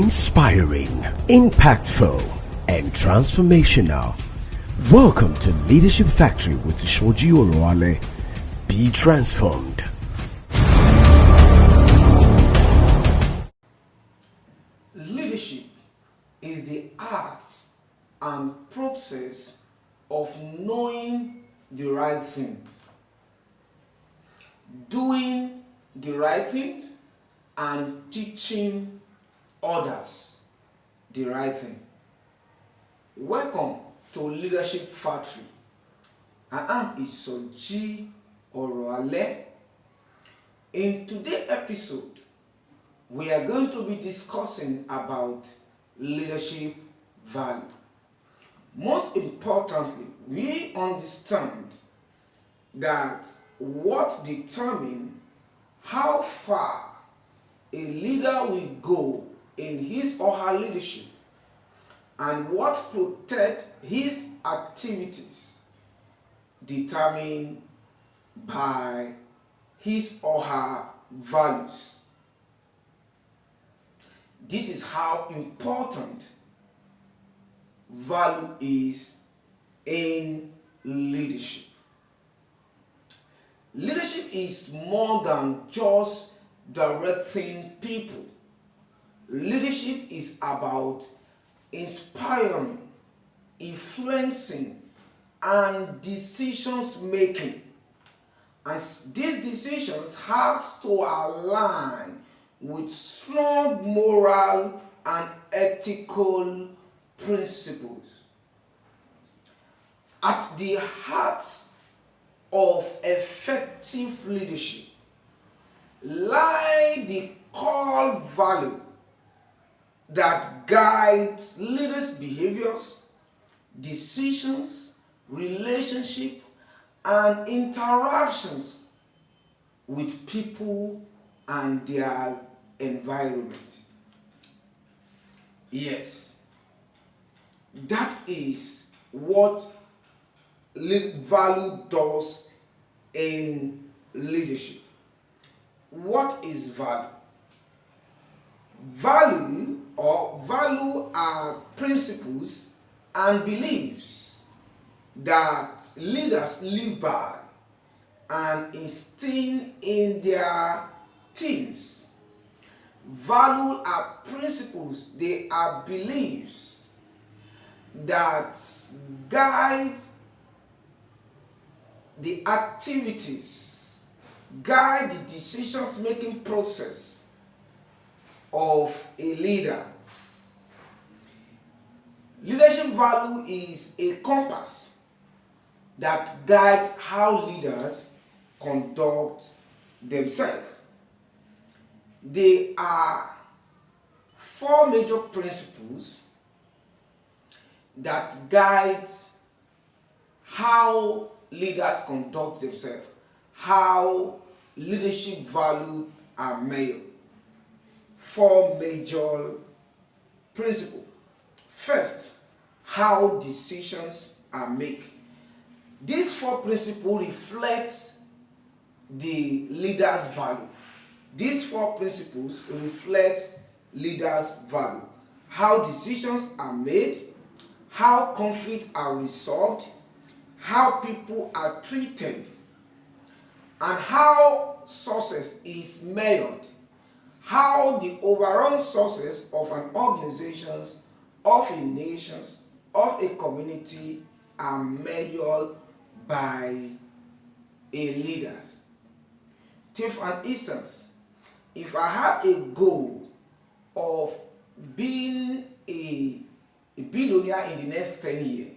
Inspiring, impactful, and transformational. Welcome to Leadership Factory with Ishoji Oroale. Be transformed. Leadership is the art and process of knowing the right things, doing the right things, and teaching others the right thing. Welcome to Leadership Factory. I am Ishoji Oroale. In today's episode, we are going to be discussing about leadership value. Most importantly, we understand that what determines how far a leader will go in his or her leadership and what protects his activities determined by his or her values. This is how important value is in leadership. Leadership is more than just directing people. Leadership is about inspiring, influencing, and decisions making. And these decisions have to align with strong moral and ethical principles. At the heart of effective leadership lie the core value that guides leaders' behaviors, decisions, relationships, and interactions with people and their environment. Yes, that is what value does in leadership. What is value? Value are principles and beliefs that leaders live by and instill in their teams. Value are principles, they are beliefs that guide the activities, guide the decisions making process of a leader. Leadership value is a compass that guides how leaders conduct themselves. There are four major principles that guide how leaders conduct themselves, how leadership values are measured. Four major principles. First, how decisions are made. These four principles reflect the leader's value. These four principles reflect leaders' value. How decisions are made, how conflicts are resolved, how people are treated, and how success is measured. How the overall success of an organization, of a nation, of a community are measured by a leader. Take for instance, if I have a goal of being a billionaire in the next 10 years,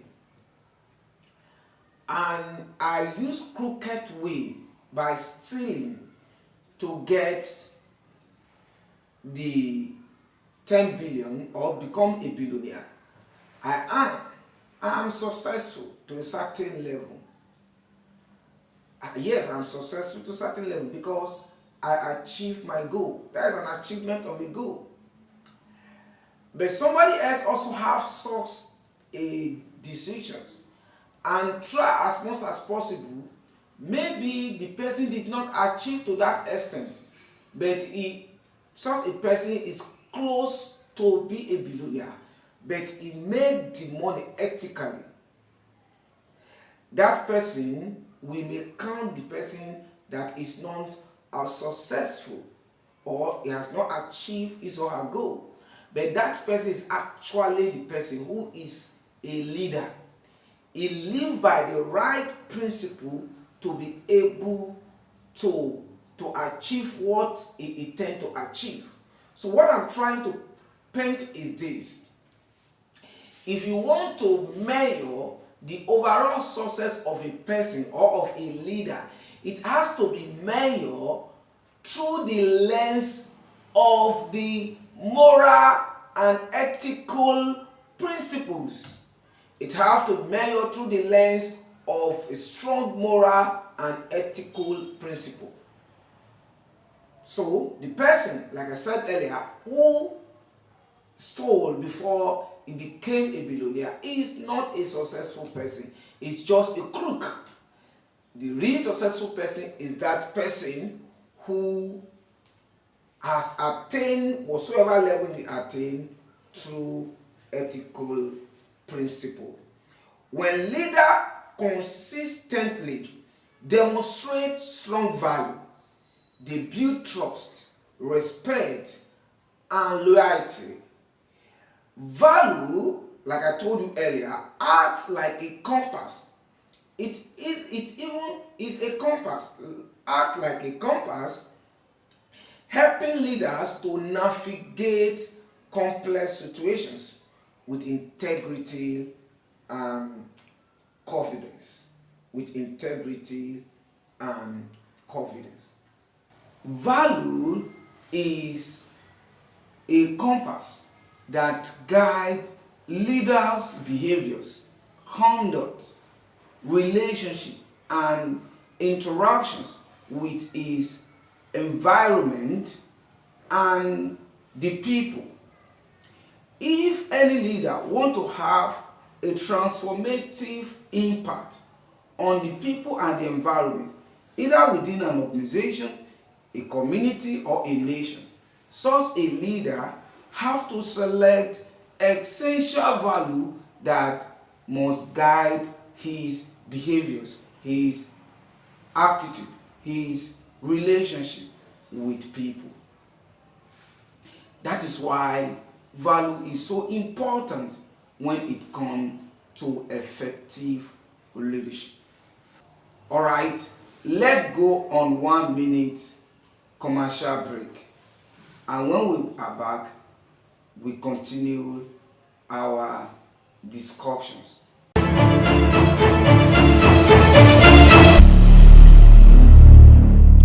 and I use crooked way by stealing to get the 10 billion or become a billionaire, I am successful to a certain level. Yes, I'm successful to a certain level because I achieved my goal. That is an achievement of a goal. But somebody else also has such a decisions and try as much as possible. Maybe the person did not achieve to that extent, but such a person is close to be a billionaire, but he made the money ethically, that person, we may count the person that is not as successful or he has not achieved his or her goal. But that person is actually the person who is a leader. He lives by the right principle to be able to achieve what he intends to achieve. So what I'm trying to paint is this. If you want to measure the overall success of a person or of a leader, it has to be measured through the lens of the moral and ethical principles. It has to measure through the lens of a strong moral and ethical principle. So the person, like I said earlier, who stole before he became a billionaire is not a successful person. It's just a crook. The real successful person is that person who has attained whatsoever level he attained through ethical principle. When leaders consistently demonstrate strong value, they build trust, respect, and loyalty. Value, like I told you earlier, acts like a compass. It even is a compass. Act like a compass, helping leaders to navigate complex situations with integrity and confidence. With integrity and confidence. Value is a compass that guides leaders' behaviors, conduct, relationship, and interactions with his environment and the people. If any leader wants to have a transformative impact on the people and the environment, either within an organization, a community, or a nation, such a leader have to select essential value that must guide his behaviors, his attitude, his relationship with people. That is why value is so important when it comes to effective leadership. All right, let's go on 1 minute commercial break. And when we are back, we continue our discussions.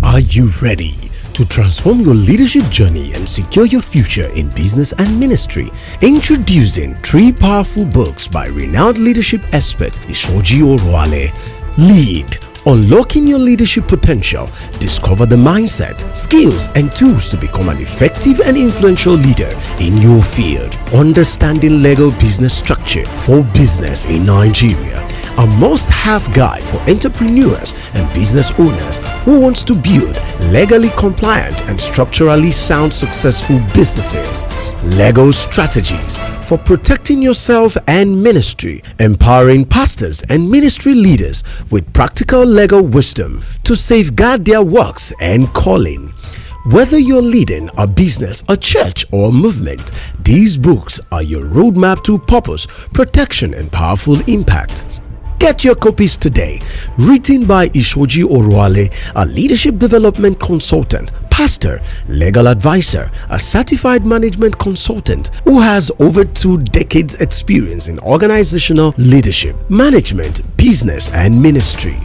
Are you ready to transform your leadership journey and secure your future in business and ministry? Introducing 3 powerful books by renowned leadership expert Ishoji Oroale. Lead. Unlocking your leadership potential. Discover the mindset, skills, and tools to become an effective and influential leader in your field. Understanding legal business structure for business in Nigeria. A must-have guide for entrepreneurs and business owners who wants to build legally compliant and structurally sound successful businesses. Legal strategies for protecting yourself and ministry, empowering pastors and ministry leaders with practical legal wisdom to safeguard their works and calling. Whether you're leading a business, a church, or a movement, these books are your roadmap to purpose, protection, and powerful impact. Get your copies today. Written by Ishoji Oroale, a leadership development consultant, pastor, legal advisor, a certified management consultant who has over 2 decades experience in organizational leadership, management, business, and ministry.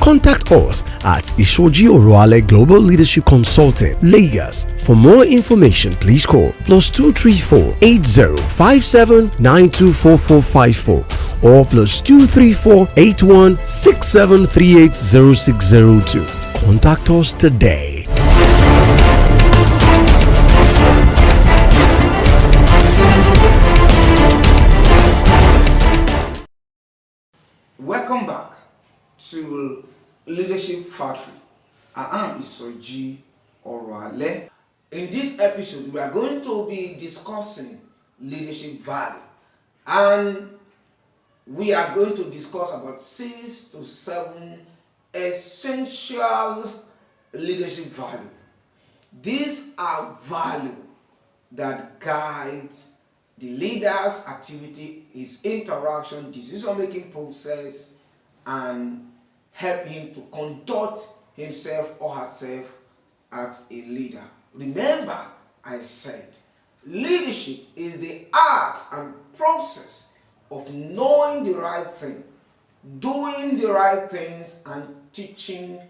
Contact us at Ishoji Oroale Global Leadership Consulting, Lagos. For more information, please call +234 8057 924454 or +234 8167380602. Contact us today. Welcome back to Leadership Factory. I am Ishoji Oroale. In this episode, we are going to be discussing leadership value. And we are going to discuss about 6 to 7 essential leadership value. These are value that guide the leader's activity, his interaction, decision-making process, and help him to conduct himself or herself as a leader. Remember, I said, leadership is the art and process of knowing the right thing, doing the right things, and teaching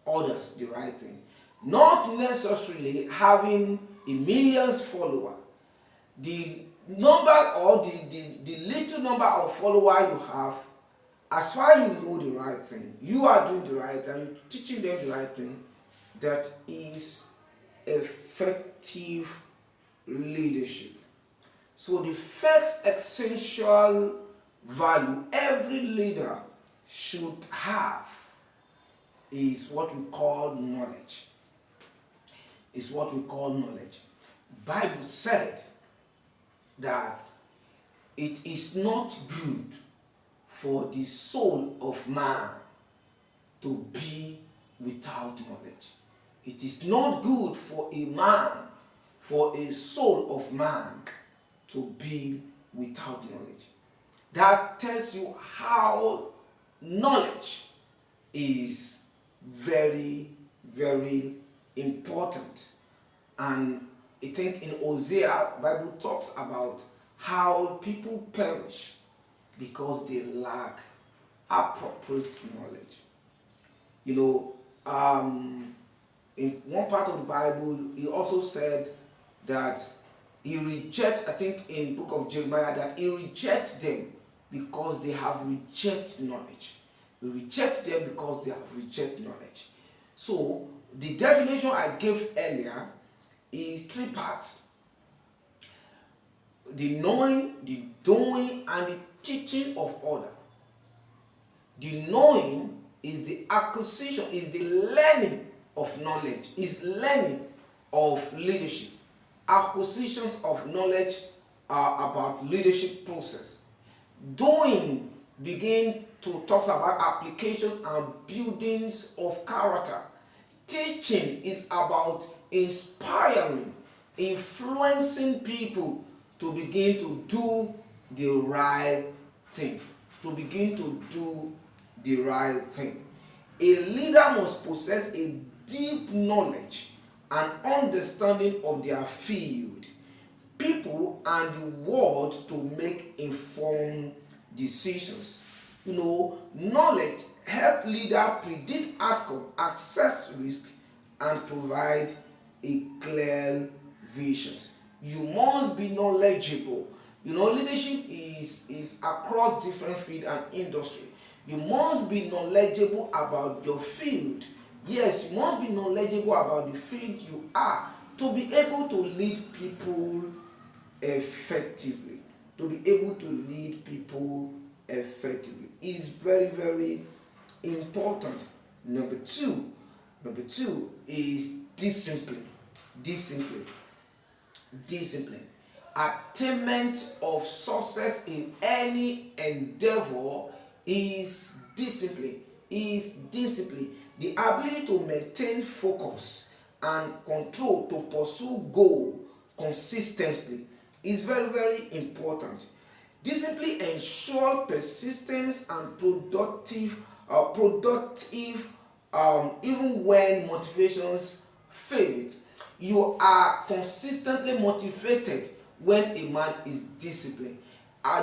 others the right thing. Not necessarily having a millions follower. The number or the little number of followers you have, as far as you know the right thing, you are doing the right thing, you're teaching them the right thing, that is effective leadership. So the first essential value every leader should have is what we call knowledge. Is what we call knowledge. Bible said that it is not good for the soul of man to be without knowledge. It is not good for a man, for a soul of man to be without knowledge. That tells you how knowledge is very, very important. And I think in Hosea, Bible talks about how people perish because they lack appropriate knowledge. You know, in one part of the Bible, he also said that he rejects, I think in book of Jeremiah, that he rejects them because they have rejected knowledge. We reject them because they have rejected knowledge. So, the definition I gave earlier is 3 parts. The knowing, the doing, and the teaching of order. The knowing is the acquisition, is the learning of knowledge, is learning of leadership. Acquisitions of knowledge are about leadership process. Doing begin to talk about applications and buildings of character. Teaching is about inspiring, influencing people to begin to do the right thing. To begin to do the right thing. A leader must possess a deep knowledge and understanding of their field, people, and the world to make informed decisions. You know, knowledge help leader predict outcome, assess risk, and provide a clear vision. You must be knowledgeable. You know, leadership is across different field and industry. You must be knowledgeable about your field. Yes, you must be knowledgeable about the field you are to be able to lead people effectively. To be able to lead people effectively is very, very important. Number two is discipline. Discipline. Attainment of success in any endeavor is discipline. The ability to maintain focus and control to pursue goal consistently is very, very important. Discipline ensures persistence and productive even when motivations fade. You are consistently motivated when a man is disciplined.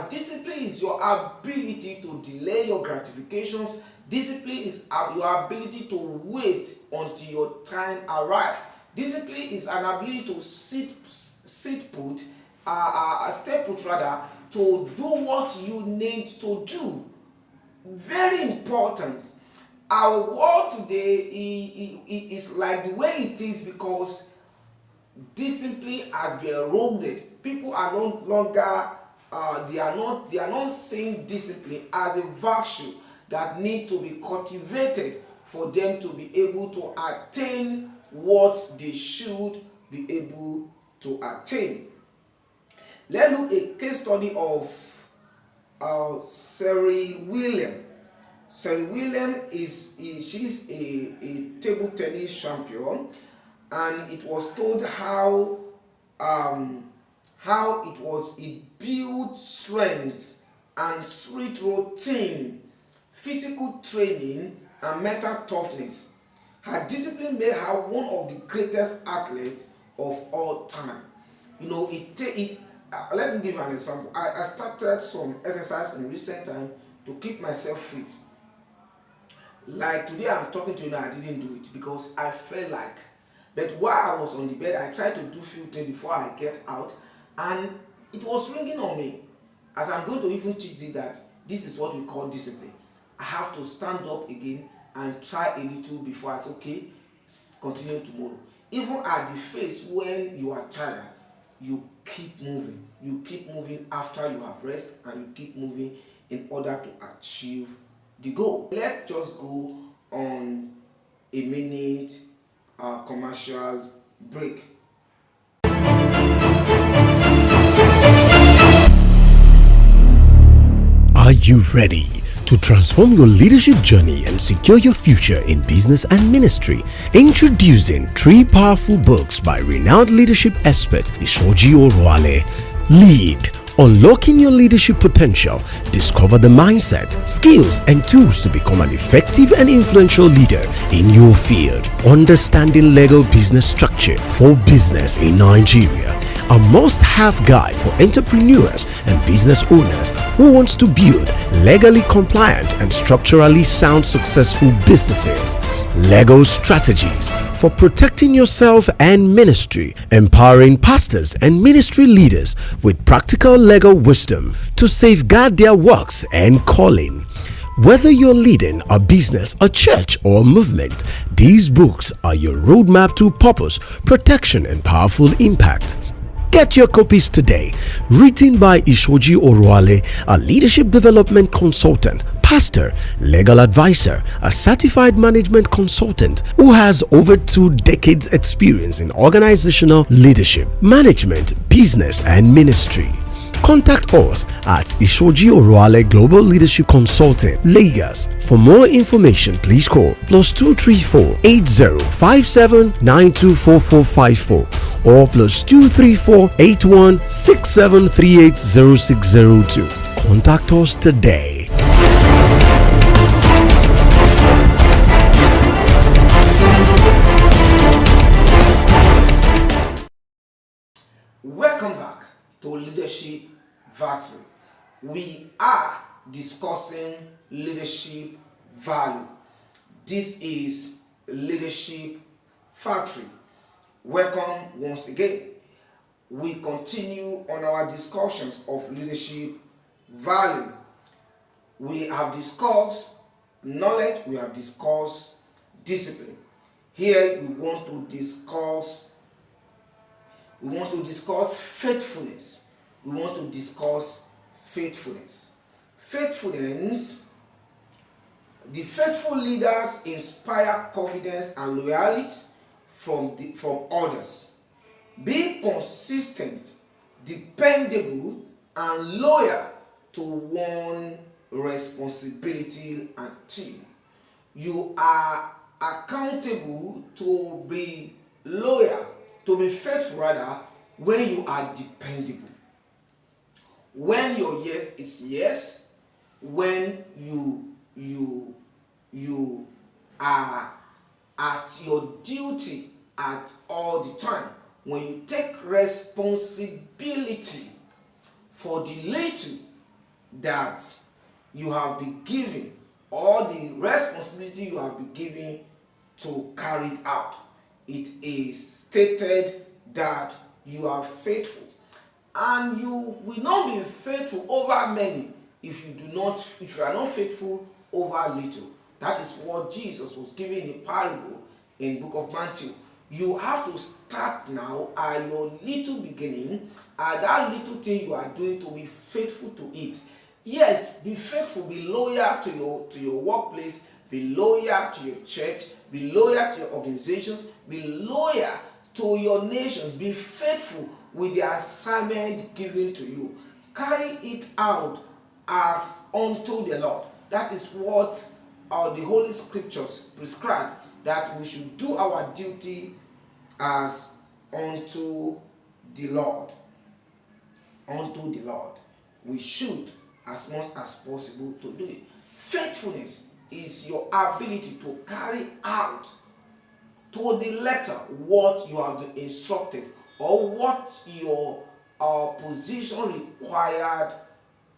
Discipline is your ability to delay your gratifications. Discipline is your ability to wait until your time arrives. Discipline is an ability to stay put rather, to do what you need to do. Very important. Our world today is like the way it is because discipline has been eroded. People are no longer they are not seeing discipline as a virtue that need to be cultivated for them to be able to attain what they should be able to attain. Let's look at a case study of Sari William. Sari William she's a table tennis champion, and it was told how it built strength and street routine, physical training, and mental toughness. Her discipline made her one of the greatest athletes of all time. Let me give an example. I started some exercise in recent time to keep myself fit. Like today, I'm talking to you now, I didn't do it because I felt like. But while I was on the bed, I tried to do few things before I get out, and it was ringing on me. As I'm going to even teach you that this is what we call discipline. I have to stand up again and try a little before I say, okay, continue tomorrow. Even at the phase when you are tired, you keep moving. You keep moving after you have rest, and you keep moving in order to achieve the goal. Let's just go on a minute commercial break. Are you ready to transform your leadership journey and secure your future in business and ministry? Introducing 3 powerful books by renowned leadership expert Ishoji Oroale. Lead. Unlocking your leadership potential. Discover the mindset, skills, and tools to become an effective and influential leader in your field. Understanding Lego business structure for business in Nigeria. A must-have guide for entrepreneurs and business owners who wants to build legally compliant and structurally sound successful businesses. Lego strategies for protecting yourself and ministry, empowering pastors and ministry leaders with practical Lego wisdom to safeguard their works and calling. Whether you're leading a business, a church, or a movement, these books are your roadmap to purpose, protection, and powerful impact. Get your copies today. Written by Ishoji Oroale, a leadership development consultant, pastor, legal advisor, a certified management consultant who has over 2 decades experience in organizational leadership, management, business, and ministry. Contact us at Ishoji Oroale Global Leadership Consulting, Lagos. For more information, please call +234 8057 924454 or +234 8167 380602. Contact us today. Welcome back to Leadership Factory. We are discussing leadership value. This is Leadership Factory. Welcome once again. We continue on our discussions of leadership value. We have discussed knowledge, we have discussed discipline. Here we want to discuss faithfulness. We want to discuss faithfulness. Faithfulness, the faithful leaders inspire confidence and loyalty from others. Be consistent, dependable, and loyal to one responsibility and team. You are accountable to be loyal, to be faithful rather, when you are dependable. When your yes is yes, when you are at your duty at all the time, when you take responsibility for the little that you have been given, or the responsibility you have been given to carry it out. It is stated that you are faithful, and you will not be faithful over many if you are not faithful over little. That is what Jesus was giving in a parable in book of Matthew. You have to start now at your little beginning, at that little thing you are doing, to be faithful to it. Yes, be faithful, be loyal to your workplace, be loyal to your church, be loyal to your organizations, be loyal to your nation. Be faithful with the assignment given to you. Carry it out as unto the Lord. That is what the Holy Scriptures prescribe, that we should do our duty as unto the Lord. Unto the Lord. We should, as much as possible, to do it. Faithfulness is your ability to carry out to the letter what you have been instructed, or what your position required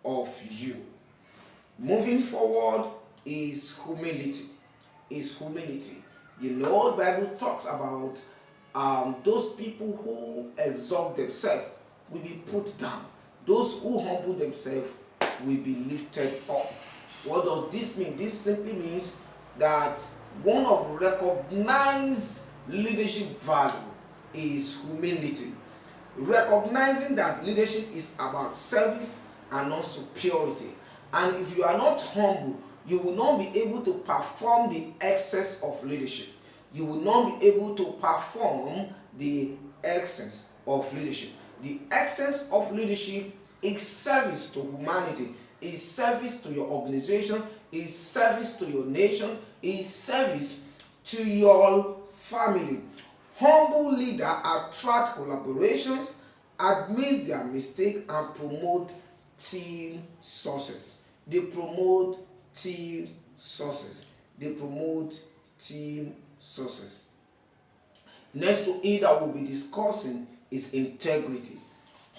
of you. Moving forward is humility. You know, the Bible talks about those people who exalt themselves will be put down. Those who humble themselves will be lifted up. What does this mean? This simply means that one of recognized leadership value is humility. Recognizing that leadership is about service and not superiority. And if you are not humble, you will not be able to perform the excess of leadership. You will not be able to perform the excess of leadership. The essence of leadership is service to humanity, is service to your organization, is service to your nation, is service to your family. Humble leaders attract collaborations, admit their mistake, and promote team success. They promote team success. Next to it that we'll be discussing is integrity,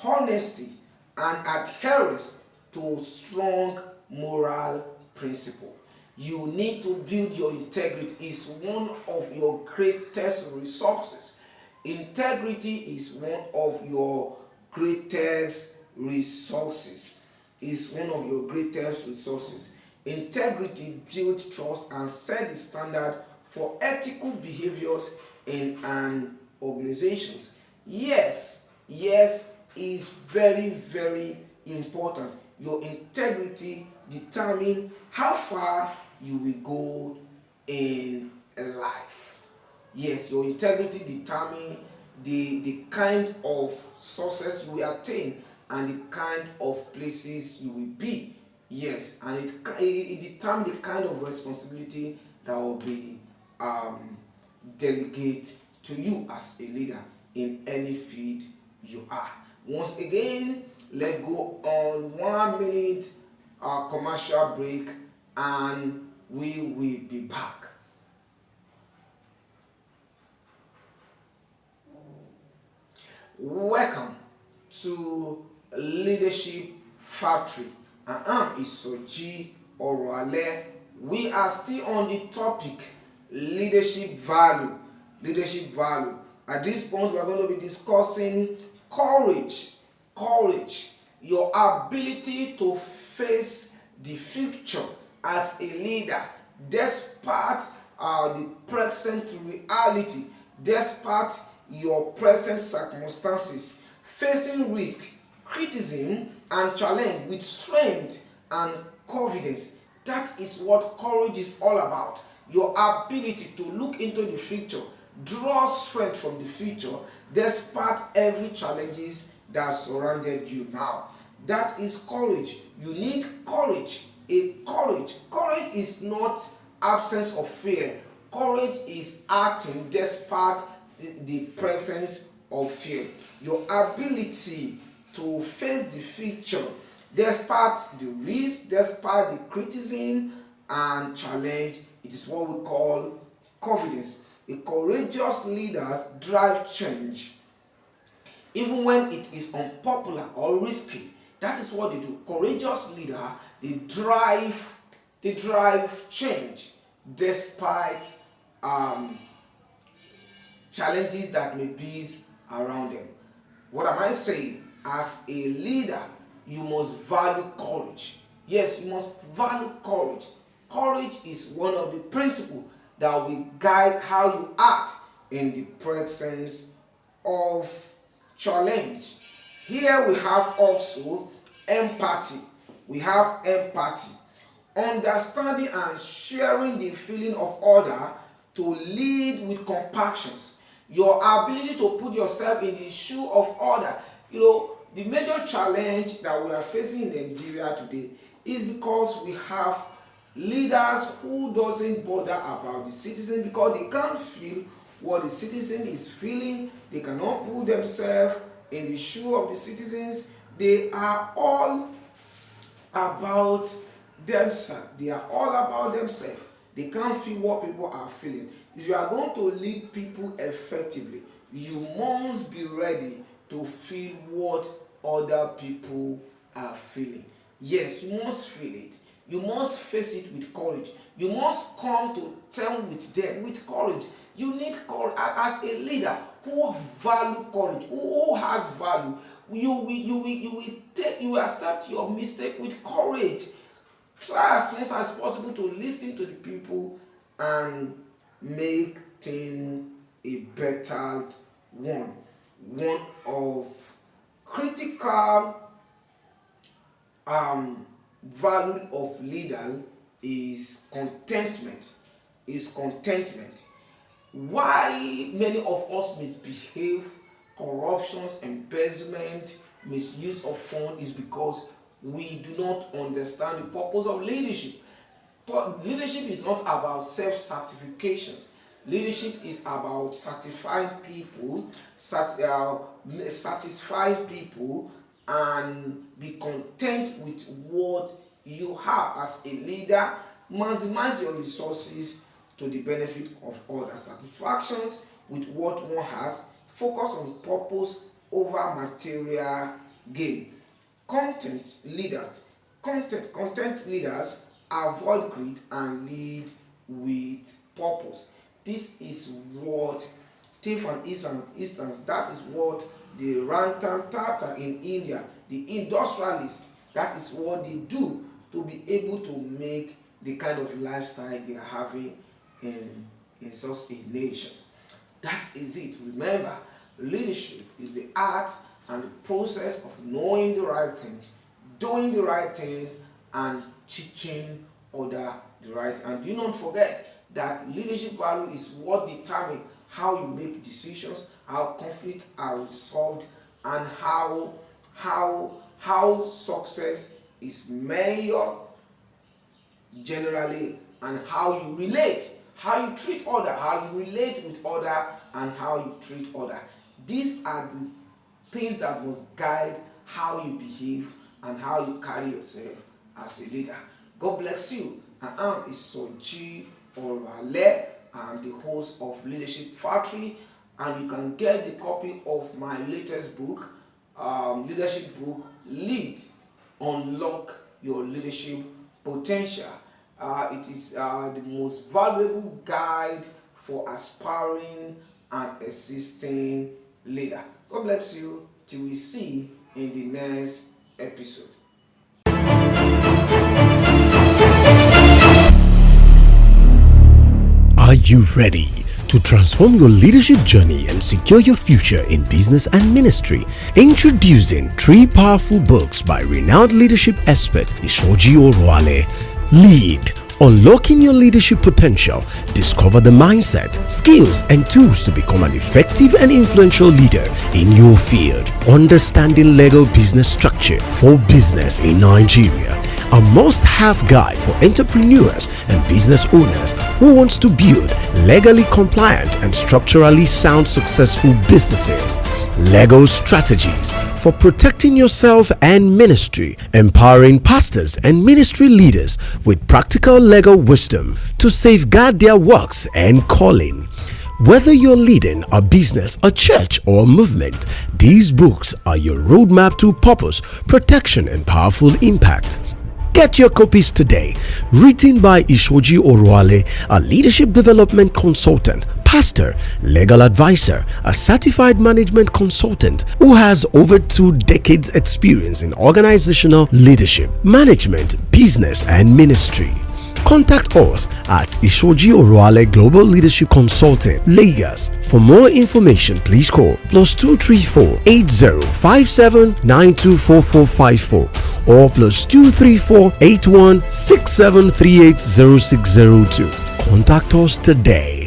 honesty, and adherence to strong moral principle. You need to build your integrity. It's one of your greatest resources. Integrity is one of your greatest resources. Integrity builds trust and sets the standard for ethical behaviors in an organization. Yes, is very, very important. Your integrity determines how far you will go in life. Yes, your integrity determines the kind of success you will attain and the kind of places you will be. Yes, and it determines the kind of responsibility that will be delegated to you as a leader in any field you are. Once again, let's go on 1 minute commercial break, and we will be back. Welcome to Leadership Factory. I am Ishoji Oroale. We are still on the topic leadership value. At this point, we are going to be discussing courage. Your ability to face the future as a leader, despite the present reality, despite your present circumstances, facing risk, criticism, and challenge with strength and confidence. That is what courage is all about. Your ability to look into the future, draw strength from the future, despite every challenges that surrounded you now. That is courage. You need courage. Courage is not absence of fear. Courage is acting despite the presence of fear. Your ability to face the future despite the risk, despite the criticism and challenge, it is what we call confidence. A courageous leaders drive change even when it is unpopular or risky. That is what they do. Courageous leaders, they drive change despite challenges that may be around them. What am I saying? As a leader, you must value courage. Yes, you must value courage. Courage is one of the principles that will guide how you act in the presence of challenge. Here we have also empathy. Understanding and sharing the feeling of others to lead with compassion. your ability to put yourself in the shoe of other. You know, the major challenge that we are facing in Nigeria today is because we have leaders who doesn't bother about the citizen, because they can't feel what the citizen is feeling. They cannot put themselves in the shoe of the citizens. They are all about themselves. They are all about themselves. They can't feel what people are feeling. If you are going to lead people effectively, you must be ready to feel what other people are feeling. Yes, you must feel it. You must face it with courage. You must come to terms with them with courage. You need courage as a leader who value courage, who has value. You will accept your mistake with courage. Try as much as possible to listen to the people and make things a better one. One of critical value of leader is contentment. Why many of us misbehave, corruptions, embezzlement, misuse of funds, is because we do not understand the purpose of leadership. But leadership is not about self-certifications. Leadership is about satisfying people, and be content with what you have. As a leader, maximize your resources to the benefit of others. Satisfactions with what one has. Focus on purpose over material gain. Content leaders avoid greed and lead with purpose. This is what, take for instance, that is what the Rantan Tata in India, the industrialists, that is what they do to be able to make the kind of lifestyle they are having in such a nations. That is it. Remember, leadership is the art and the process of knowing the right things, doing the right things, and teaching others the right. And do not forget that leadership value is what determines how you make decisions, how conflicts are resolved, and how success is measured generally, and how you relate, how you treat others, how you relate with others, and how you treat others. These are the things that must guide how you behave and how you carry yourself as a leader. God bless you. I am Ishoji Oroale. I'm the host of Leadership Factory, and you can get the copy of my latest book, leadership book, Lead, Unlock Your Leadership Potential. It is the most valuable guide for aspiring and assisting leader. God bless you till we see in the next episode. Are you ready to transform your leadership journey and secure your future in business and ministry? Introducing 3 powerful books by renowned leadership expert Ishoji Oroale. Lead, Unlocking Your Leadership Potential. Discover the mindset, skills, and tools to become an effective and influential leader in your field. Understanding legal business structure for business in Nigeria. A must-have guide for entrepreneurs and business owners who wants to build legally compliant and structurally sound successful businesses. Legal strategies for protecting yourself and ministry, empowering pastors and ministry leaders with practical legal wisdom to safeguard their works and calling. Whether you're leading a business, a church, or a movement, these books are your roadmap to purpose, protection, and powerful impact. Get your copies today. Written by Ishoji Oroale, a leadership development consultant, pastor, legal advisor, a certified management consultant who has over 2 decades experience in organizational leadership, management, business, and ministry. Contact us at Ishoji Oroale Global Leadership Consulting, Lagos. For more information, please call +234 8057 924454 or +234 8167380602. Contact us today.